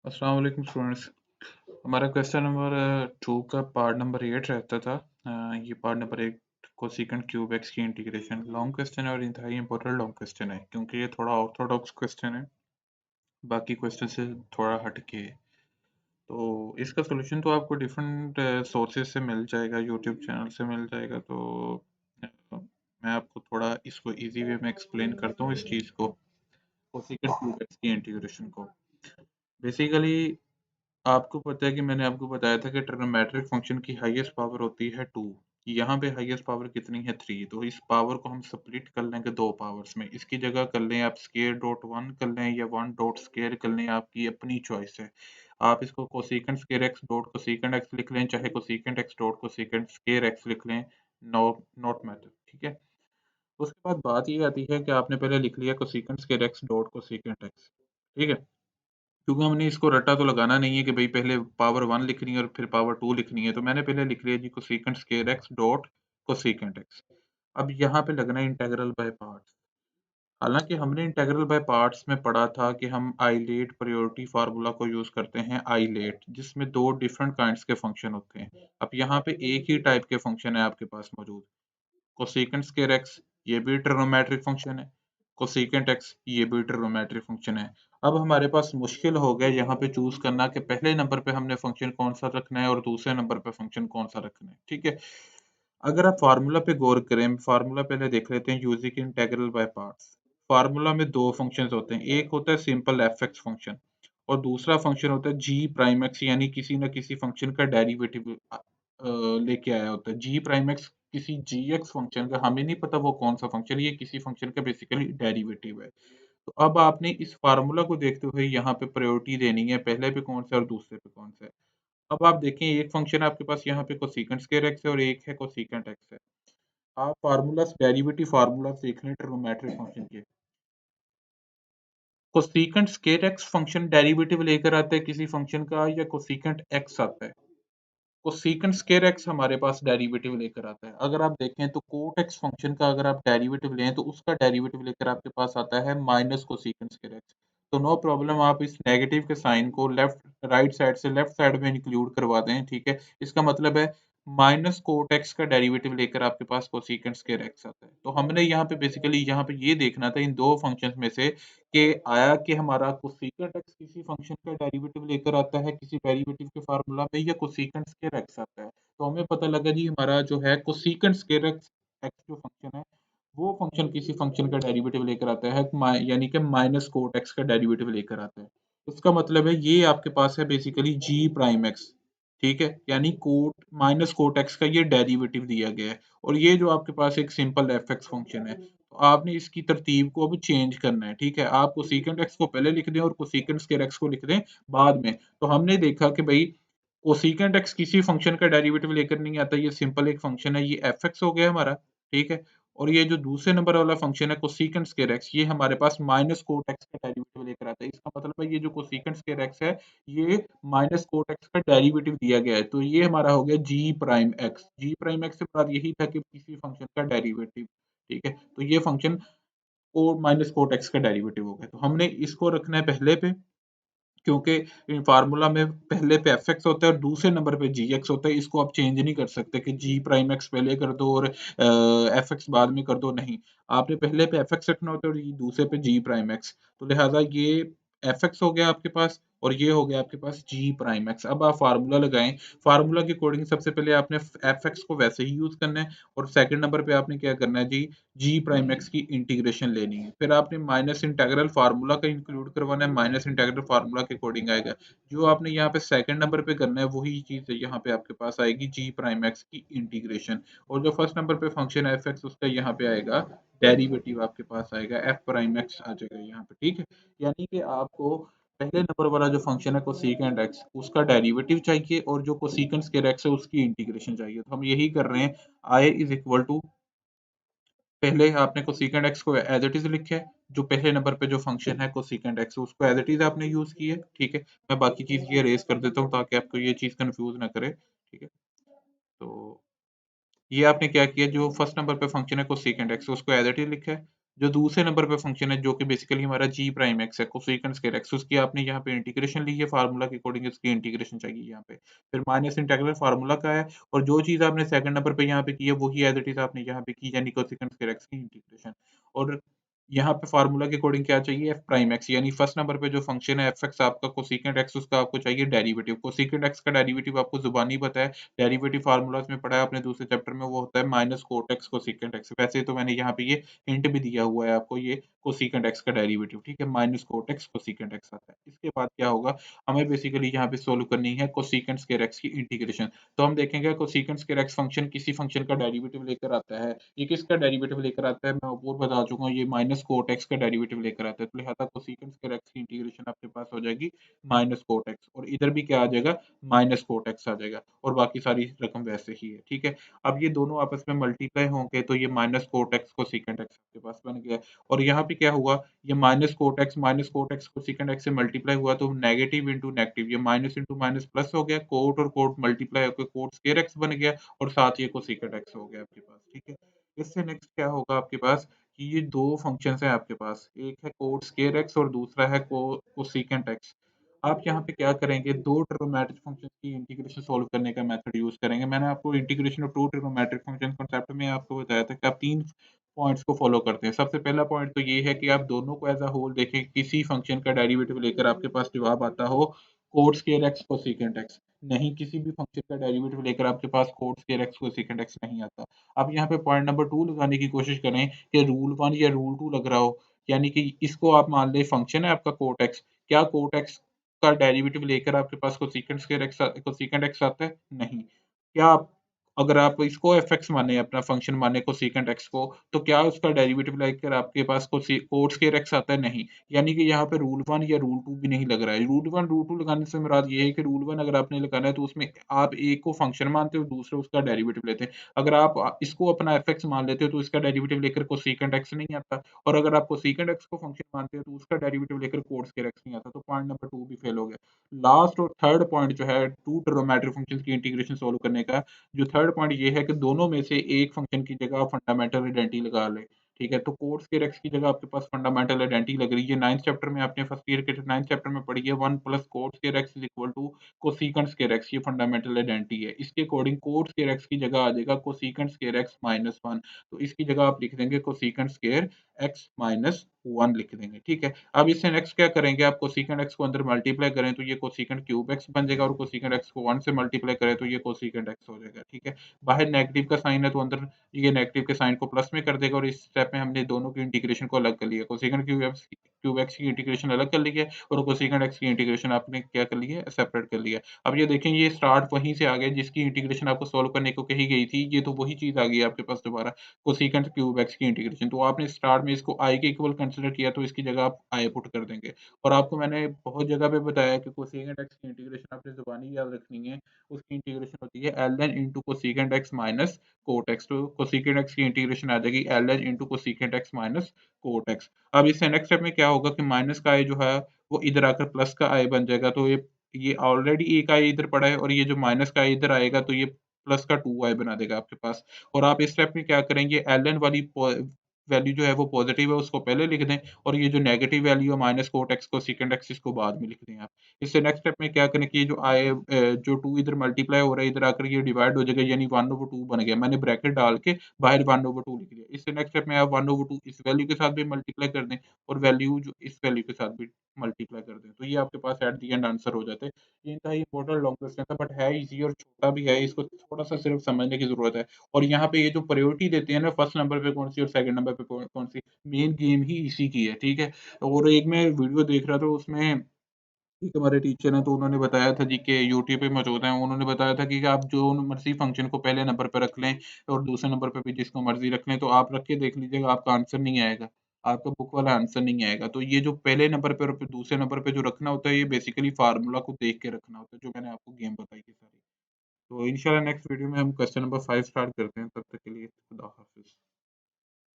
अस्सलाम वालेकुम स्टूडेंट्स। हमारा क्वेश्चन नंबर 2 का पार्ट नंबर 8 रहता था। ये part number 8 cosecant cube x की इंटीग्रेशन लॉन्ग क्वेश्चन है और इंतहाई इंपॉर्टेंट लॉन्ग क्वेश्चन है क्योंकि ये थोड़ा ऑर्थोडॉक्स क्वेश्चन है, बाकी क्वेश्चन से थोड़ा हट के है। तो इसका सोल्यूशन तो आपको डिफरेंट सोर्सेज से मिल जाएगा, यूट्यूब चैनल से मिल जाएगा। तो मैं आपको थोड़ा इसको इजी वे में एक्सप्लेन करता हूँ इस चीज़ को, कोसेकंड क्यूब एक्स की इंटीग्रेशन को। बेसिकली आपको पता है कि मैंने आपको बताया था कि ट्रिग्नोमेट्रिक फंक्शन की हाईएस्ट पावर होती है 2। यहाँ पे हाईएस्ट पावर कितनी है 3। तो इस पावर को हम स्प्लिट कर लेंगे दो पावर्स में। इसकी जगह कर लें आप स्केयर डॉट 1 कर लें या 1 डॉट स्केयर कर लें, आपकी अपनी चॉइस है। आप इसको cosecant square x dot cosecant x लिख लें, चाहे cosecant x dot cosecant square x लिख लें, नॉट मैटर, ठीक है। उसके बाद बात ये आती है कि आपने पहले लिख लिया cosecant square x dot cosecant x, ठीक है। क्योंकि हमने इसको रट्टा तो लगाना नहीं है कि भई पहले पावर 1 लिखनी है और फिर पावर 2 लिखनी है, तो मैंने पहले लिख लिया जी cosecant square x dot cosecant x. अब यहाँ पे लगना है इंटीग्रल बाय पार्ट्स। हालाँकि हमने इंटीग्रल बाय पार्ट्स में पढ़ा था कि हम आइलेट प्रायोरिटी फार्मूला को यूज़ करते हैं, आइलेट, जिसमें 2 डिफरेंट काइंड्स के फंक्शन होते हैं। अब यहाँ पे एक ही टाइप के फंक्शन है आपके पास मौजूद। कोसेकंड स्क्वायर एक्स ये भी ट्रिग्नोमेट्रिक फंक्शन है, कोसेकंड एक्स ये भी ट्रिग्नोमेट्रिक फंक्शन है। अब हमारे पास मुश्किल हो गया यहाँ पे चूज करना कि पहले नंबर पे हमने फंक्शन कौन सा रखना है और दूसरे नंबर पे फंक्शन कौन सा रखना है, ठीक है। अगर आप फार्मूला पे गौर करें, फार्मूला पहले देख लेते हैं using integral by parts. Formula में दो फंक्शंस होते हैं, एक होता है सिंपल एफ एक्स फंक्शन और दूसरा फंक्शन होता है जी प्राइम एक्स, यानी किसी न किसी फंक्शन का डेरिवेटिव लेके आया होता है। जी प्राइम एक्स किसी जी एक्स फंक्शन का, हमें नहीं पता वो कौन सा फंक्शन है, ये किसी फंक्शन का बेसिकली डेरिवेटिव है। तो अब आपने इस फार्मूला को देखते हुए यहाँ पे प्रायोरिटी देनी है, पहले पे कौन सा है और दूसरे पे कौन सा है। अब आप देखें एक फंक्शन आपके पास यहाँ पे कोसेकंड स्क्वायर एक्स है और एक है कोसेकंड एक्स है। आप फार्मूलास डेरिवेटिव फार्मूलास देख लें ट्रिग्नोमेट्रिक फंक्शन के। Cosecant square x function derivative लेकर आता है किसी फंक्शन का या कोसेकंड एक्स आता है? कोसेकंड स्क्वायर एक्स हमारे पास डेरिवेटिव लेकर आता है। अगर आप देखें तो कोट एक्स फंक्शन का अगर आप डेरिवेटिव लें तो उसका डेरिवेटिव लेकर आपके पास आता है माइनस कोसेकंड स्क्वायर एक्स। तो नो प्रॉब्लम, आप इस नेगेटिव के साइन को लेफ्ट राइट साइड से लेफ्ट साइड में इंक्लूड करवा दें, ठीक है। इसका मतलब है माइनस कोट एक्स का डेरिवेटिव लेकर आपके पास कोसेकंड स्क्वायर एक्स आता है। तो हमने यहाँ पे बेसिकली यहाँ पे ये देखना था इन दो फंक्शंस में से कि आया कि हमारा कोसेकंड एक्स किसी फंक्शन का डेरिवेटिव लेकर आता है किसी डेरिवेटिव के फार्मूला में, या कोसेकंड स्क्वायर एक्स आता है। तो हमें पता लगा जी हमारा जो है कोसेकंड स्क्वायर एक्स एक्स जो फंक्शन है वो फंक्शन किसी फंक्शन का डेरिवेटिव लेकर आता है, यानी कि माइनस कोट एक्स का डेरिवेटिव लेकर आता है। इसका मतलब है ये आपके पास है बेसिकली जी प्राइम एक्स, ठीक है, यानी कोट माइनस कोट एक्स का ये डेरिवेटिव दिया गया है। और ये जो आपके पास एक सिंपल एफ एक्स फंक्शन है, तो आपने इसकी तरतीब को अब चेंज करना है, ठीक है। आप कोसेकंड एक्स को पहले लिख दें और कोसेकंड स्क्वायर एक्स को लिख दें बाद में। तो हमने देखा कि भाई कोसेकंड एक्स किसी फंक्शन का डेरिवेटिव लेकर नहीं आता, ये सिंपल एक फंक्शन है, ये एफ एक्स हो गया हमारा, ठीक है। और ये जो दूसरे नंबर वाला फंक्शन है कोसेकंड स्क्वायर एक्स, ये हमारे पास माइनस कोट एक्स का डेरिवेटिव लेकर आता है। इसका मतलब है ये जो कोसेकंड स्क्वायर एक्स है ये माइनस कोट एक्स का डेरिवेटिव दिया गया है। तो ये हमारा हो गया जी प्राइम एक्स। जी प्राइम एक्स से बात यही था कि किसी फंक्शन का डेरिवेटिव, ठीक है। तो ये फंक्शन और माइनस कोट एक्स का डेरिवेटिव हो गया। तो हमने इसको रखना है पहले पे, क्योंकि इन फार्मूला में पहले पे एफ एक्स होता है और दूसरे नंबर पे जी एक्स होता है। इसको आप चेंज नहीं कर सकते कि जी प्राइम एक्स पहले कर दो और एफ एक्स बाद में कर दो, नहीं। आपने पहले पे एफ एक्स रखना होता है और दूसरे पे जी प्राइम एक्स। तो लिहाजा ये एफ एक्स हो गया आपके पास और ये हो गया आपके पास जी प्राइम एक्स। अब आप फार्मूला लगाएं, फार्मूला के अकॉर्डिंग सबसे पहले आपने एफ एक्स को वैसे ही यूज करना है और सेकंड नंबर पे आपने क्या करना है जी, जी प्राइम एक्स की इंटीग्रेशन लेनी है। फिर आपने माइनस इंटीग्रल फार्मूला का इंक्लूड करवाना है, माइनस इंटीग्रल फार्मूला के अकॉर्डिंग आएगा। जो आपने यहाँ पे सेकंड नंबर पे करना है वही चीज यहाँ पे आपके पास आएगी जी प्राइम एक्स की इंटीग्रेशन। और जो फर्स्ट नंबर पे फंक्शन है एफ एक्स उसका यहाँ पे आएगा डेरिवेटिव, आपके पास आएगा एफ प्राइम एक्स आ जाएगा यहाँ पे, ठीक है। यानी कि आपको पहले नंबर वाला जो फंक्शन है कोसेकंड एक्स उसका डेरिवेटिव चाहिए और जो कोसेकंड स्क्वायर एक्स है उसकी इंटीग्रेशन चाहिए। तो हम यही कर रहे हैं। आई इज इक्वल टू, पहले आपने कोसेकंड एक्स को एज इट इज लिखा है, जो पहले नंबर पे जो फंक्शन है कोसेकंड एक्स उसको एज इट इज आपने यूज की है, ठीक है। मैं बाकी चीज ये रेस कर देता हूँ ताकि आपको ये चीज कंफ्यूज ना करे, ठीक है। तो ये आपने क्या किया, जो फर्स्ट नंबर पे फंक्शन है कोसेकंड एक्स उसको एज इट इज लिखा है। जो दूसरे नंबर पे फंक्शन है जो कि बेसिकली हमारा जी प्राइम एक्स है कोसेकंड स्क्वायर एक्स, उसकी आपने यहाँ पे इंटीग्रेशन ली है फार्मूला के अकॉर्डिंग, उसकी इंटीग्रेशन चाहिए यहाँ पे। फिर माइनस इंटीग्रल फार्मूला का है और जो चीज़ आपने सेकंड नंबर पे यहाँ पे की है वही एज़ इट इज़ आपने यहाँ पे की, यानी कोसेकंड स्क्वायर एक्स की इंटीग्रेशन। और यहाँ पे फार्मूला के अकॉर्डिंग क्या चाहिए एफ प्राइम एक्स, यानी फर्स्ट नंबर पे जो फंक्शन है एफ एक्स आपका कोसेकंड एक्स, उसका आपको चाहिए डेरिवेटिव। कोसेकंड एक्स का डेरिवेटिव आपको जुबानी पता है, डेरिवेटिव फार्मूलाज में पढ़ा है आपने दूसरे चैप्टर में, वो होता है minus cot x cosecant x. वैसे तो मैंने यहाँ पे ये हिंट भी दिया हुआ है आपको, ये कोसेकंड एक्स का डेरिवेटिव, ठीक है, minus cot x cosecant x आता है। इसके बाद क्या होगा, हमें बेसिकली यहाँ पे सोल्व करनी है कोसेकंड स्क्वायर एक्स की इंटीग्रेशन। तो हम देखेंगे कोसेकंड स्क्वायर एक्स फंक्शन किसी फंक्शन का डेरिवेटिव लेकर आता है, ये किसका डेरिवेटिव लेकर आता है मैं और बता चुका हूँ, ये माइनस कोट एक्स का डेरिवेटिव लेकर आता है। तो लिहाजा कोसेकंड स्क्वायर एक्स की इंटीग्रेशन आपके पास हो जाएगी माइनस कोट एक्स, और इधर भी क्या आ जाएगा, माइनस कोट एक्स आ जाएगा, और बाकी सारी रकम वैसे ही है, ठीक है। अब ये दोनों आपस में मल्टीप्लाई होंगे तो ये minus cot x cosecant x आपके पास बन गया। और यहाँ पे क्या हुआ, ये minus cot x cosecant x से मल्टीप्लाई हुआ तो नेगेटिव इंटू नेगेटिव, ये माइनस इंटू माइनस प्लस हो गया, कोट और कोट मल्टीप्लाई होकर कोट स्क्वायर एक्स बन गया, और साथ ये कोसेकंड एक्स हो गया आपके पास, ठीक है। इससे नेक्स्ट क्या होगा आपके पास कि ये दो फंक्शंस हैं आपके पास, एक है कोट स्क्वायर एक्स और दूसरा है कोसेकंड एक्स। आप यहाँ पे क्या करेंगे, दो ट्रिग्नोमेट्रिक फंक्शंस की इंटीग्रेशन सॉल्व करने का मेथड यूज करेंगे। मैंने आपको integration of two trigonometric function concept में आपको बताया था कि आप तीन पॉइंट्स को फॉलो करते हैं। सबसे पहला पॉइंट तो ये है कि आप दोनों को एज अ होल देखें, किसी फंक्शन का डेरिवेटिव लेकर आपके पास जवाब आता हो coat square x cosecant x, नहीं किसी भी फंक्शन का डेरिवेटिव लेकर आपके पास coat square x cosecant x नहीं आता। अब यहाँ पे पॉइंट नंबर 2 लगाने की कोशिश करें कि रूल 1 या रूल 2 लग रहा हो, यानी कि इसको आप मान लें फंक्शन है आपका कोट एक्स, क्या कोट एक्स का डेरिवेटिव लेकर आपके पास cosecant square x cosecant x आता है? नहीं। क्या आप अगर आप इसको एफ माने, अपना फंक्शन माने कोसेकंड एक्स को, तो क्या उसका डेरिवेटिव लेकर आपके पास कोट स्क्वायर एक्स आता है? नहीं। यानी कि यहाँ पे रूल 1 या रूल 2 भी नहीं लग रहा है। रूल 1 रूल 2 लगाने से मुराद ये है कि रूल 1 अगर आपने लगाना है तो उसमें आप एक को फंक्शन मानते हो, दूसरे उसका डेरिवेटिव लेते हैं। अगर आप इसको अपना एफ मान लेते हो तो इसका डेरिवेटिव लेकर कोसेकंड एक्स नहीं आता, और अगर आप कोसेकंड एक्स को फंक्शन मानते हो तो उसका डेरिवेटिव लेकर कोट स्क्वायर एक्स नहीं आता। तो पॉइंट नंबर 2 भी फेल हो गया। लास्ट और थर्ड पॉइंट जो है टू ट्रिग्नोमेट्रिक फंक्शंस की इंटीग्रेशन सॉल्व करने का, जो थर्ड पॉइंट ये है कि दोनों में से एक फंक्शन की जगह आप फंडामेंटल आइडेंटिटी लगा लें, ठीक है। तो कोट स्क्वायर एक्स की जगह आपके पास फंडामेंटल आइडेंटिटी लग रही है, 9th चैप्टर में आपने फर्स्ट ईयर के 9th चैप्टर में पढ़ी है, 1 plus cot square x is equal to cosecant square x, ये फंडामेंटल आइडेंटिटी है। इसके अकॉर्डिंग कोट स्क्वायर एक्स की जगह आ जाएगा कोसेकंड स्क्वायर एक्स माइनस 1, तो इसकी जगह आप लिख देंगे कोसेकंड स्क्वायर एक्स माइनस 1 लिख देंगे, ठीक है। अब इससे नेक्स्ट क्या करेंगे, आप कोसेकंड एक्स को अंदर मल्टीप्लाई करें तो ये कोसेकंड क्यूब एक्स बन जाएगा, और कोसेकंड एक्स को 1 से मल्टीप्लाई करें तो ये कोसेकंड एक्स हो जाएगा, ठीक है। बाहर नेगेटिव का साइन है तो अंदर ये नेगेटिव के साइन को प्लस में कर देगा, और इस स्टेप में हमने दोनों की इंटीग्रेशन को अलग कर लिया, कोसेकंड क्यूब एक्स की इंटीग्रेशन अलग कर ली है, और कोसेकंड एक्स की इंटीग्रेशन आपने क्या कर ली है, सेपरेट कर लिया। अब ये देखें, ये स्टार्ट वहीं से आ गया जिसकी इंटीग्रेशन आपको सोल्व करने को कही गई थी, ये तो वही चीज आ गई आपके पास दोबारा, कोसेकंड क्यूब एक्स की इंटीग्रेशन। तो आपने स्टार्ट में इसको आई के इक्वल कंसिडर किया तो इसकी जगह आप आई पुट कर देंगे। और आपको मैंने बहुत जगह पे बताया कि कोसेकंड एक्स की इंटीग्रेशन आपने जुबानी याद रखनी है, उसकी इंटीग्रेशन होती है ln into cosecant x minus cot x. तो कोसेकंड एक्स की इंटीग्रेशन आ जाएगी ln into cosecant x minus cot x. अब इससे नेक्स्ट स्टेप में क्या होगा कि माइनस का आई जो है वो इधर आकर प्लस का आई बन जाएगा, तो ये ऑलरेडी एक आई इधर पड़ा है, और ये जो माइनस का आई इधर आएगा तो ये प्लस का 2 आई बना देगा आपके पास। और आप इस स्टेप में क्या करेंगे, ln वाली वैल्यू जो है वो पॉजिटिव है उसको पहले लिख दें, और ये जो नेगेटिव वैल्यू है minus cot x cosecant x इसको बाद में लिख दें आप। इससे नेक्स्ट स्टेप में क्या करें कि ये जो जो 2 इधर मल्टीप्लाई हो रहा है इधर आकर ये डिवाइड हो जाएगा, यानी 1/2 बन गया। मैंने ब्रैकेट डाल के बाहर 1/2 लिख दिया। इससे नेक्स्ट स्टेप में आप 1/2 इस वैल्यू के साथ भी मल्टीप्लाई कर दें, और वैल्यू जो इस वैल्यू के साथ भी मल्टीप्लाई कर दें, तो ये आपके पास एट द एंड आंसर हो जाता है। ये इंतहाई इंपॉर्टेंट लॉन्ग क्वेश्चन था, बट है इजी और छोटा भी है, इसको थोड़ा सा सिर्फ समझने की जरूरत है। और यहाँ पे ये जो प्रायोरिटी देते हैं ना, फर्स्ट नंबर पे कौन सी और सेकंड नंबर पे कौन सी, मेन गेम ही इसी की है, ठीक है। और एक मैं वीडियो देख रहा था, उसमें एक हमारे टीचर हैं तो उन्होंने बताया था जी कि यूट्यूब पे मौजूद हैं, उन्होंने बताया था कि आप जो मर्ज़ी फ़ंक्शन को पहले नंबर पे रख लें और दूसरे नंबर पे भी जिसको मर्ज़ी रख लें, तो आप रख के देख लीजिएगा आपका आंसर नहीं आएगा। आपका बुक वाला आंसर नहीं आएगा। तो ये जो पहले नंबर पे और फिर दूसरे नंबर पे जो रखना होता है, ये बेसिकली फ़ॉर्मूला को देख के रखना होता है, जो मैंने आपको गेम बताई थी सारी। तो इंशाल्लाह नेक्स्ट वीडियो में हम क्वेश्चन नंबर 5 स्टार्ट करते हैं, तब तक के लिए खुदा हाफ़िज़।